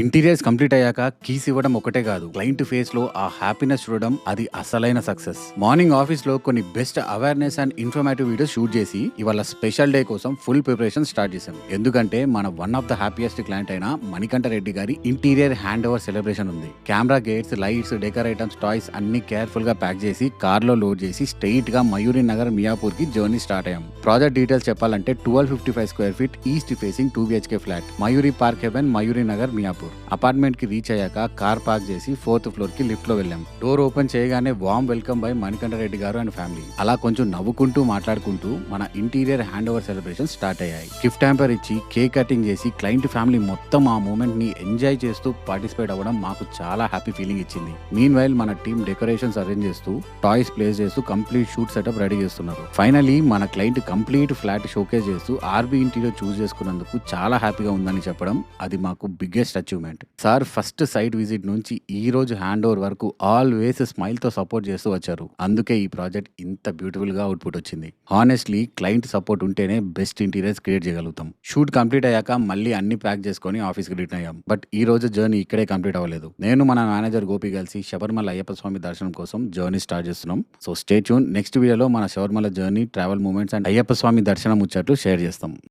Interiors complete అయ్యాక keys ఇవ్వడం ఒకటే కాదు, క్లయింట్ ఫేస్ లో ఆ హ్యాపీనెస్ చూడడం అది అసలైన సక్సెస్. మార్నింగ్ ఆఫీస్ లో కొన్ని best awareness and informative videos shoot చేసి ఇవాళ స్పెషల్ డే కోసం ఫుల్ ప్రిపరేషన్ స్టార్ట్ చేశాం. ఎందుకంటే మన one of the happiest client అయిన మణికంఠ రెడ్డి గారి ఇంటీరియర్ హ్యాండ్ ఓవర్ సెలబ్రేషన్ ఉంది. Camera gates, lights, decor items, toys అన్ని కేర్ఫుల్ గా ప్యాక్ చేసి కార్ లో లోడ్ చేసి స్ట్రెయిట్ గా మయూరి నగర్ మియాపూర్ కి జర్నీ స్టార్ట్ అయ్యాం. ప్రాజెక్ట్ డీటెయిల్స్ చెప్పాలంటే 1255 square feet east facing 2 BHK flat, Mayuri park heaven, Mayuri Nagar Miyapur. Apartment కి రీచ్ అయ్యాక కార్ పార్క్ చేసి 4th ఫ్లోర్ కి లిఫ్ట్ లో వెళ్ళాం. డోర్ ఓపెన్ చేయగానే warm welcome by Manikanta Reddy గారు అండ్ ఫ్యామిలీ. అలా కొంచెం నవ్వుకుంటూ మాట్లాడుకుంటూ మన interior hand over celebration start అయ్యాయి. గిఫ్ట్ హ్యాంపర్ ఇచ్చి కేక్ కటింగ్ చేసి క్లయింట్ ఫ్యామిలీ మొత్తం ఆ మూమెంట్ ని ఎంజాయ్ చేస్తూ పార్టిసిపేట్ అవ్వడం మాకు చాలా హ్యాపీ ఫీలింగ్ ఇచ్చింది. మీన్ వైల్ మన టీమ్ డెకరేషన్స్ అరేంజ్ చేస్తూ, టాయ్స్ ప్లేస్ చేస్తూ కంప్లీట్ షూట్ సెటప్ రెడీ చేస్తున్నారు. ఫైనలీ మన క్లయింట్ కంప్లీట్ ఫ్లాట్ షోకేస్ చేస్తూ ఆర్బీ ఇంటీరియర్ చూస్ చేసుకున్నందుకు చాలా హ్యాపీగా ఉందని చెప్పడం అది మాకు biggest achievement. Sir first sight visit నుంచి ఈ రోజు హ్యాండ్ ఓవర్ వరకు ఆల్వేస్ స్మైల్ తో సపోర్ట్ చేస్తూ వచ్చారు. అందుకే ఈ ప్రాజెక్ట్ ఇంత బ్యూటిఫుల్ గా అవుట్పుట్ వచ్చింది. హానెస్ట్లీ క్లయింట్ సపోర్ట్ ఉంటేనే బెస్ట్ ఇంటీరియర్స్ క్రియేట్ చేయగలుగుతాం. షూట్ కంప్లీట్ అయ్యాక మళ్ళీ అన్ని ప్యాక్ చేసుకొని ఆఫీస్ కి రిటర్న్ అయ్యాం. బట్ ఈ రోజు జర్నీ ఇక్కడే కంప్లీట్ అవ్వలేదు. నేను మన మేనేజర్ గోపి కలిసి శబరిమల అయ్యప్ప స్వామి దర్శనం కోసం జర్నీ స్టార్ట్ చేస్తున్నాం. So stay tune. నెక్స్ట్ వీడియోలో మన Sabarimala journey, travel moments and Ayyappa Swamy దర్శనం ముచ్చట్లు షేర్ చేస్తాం.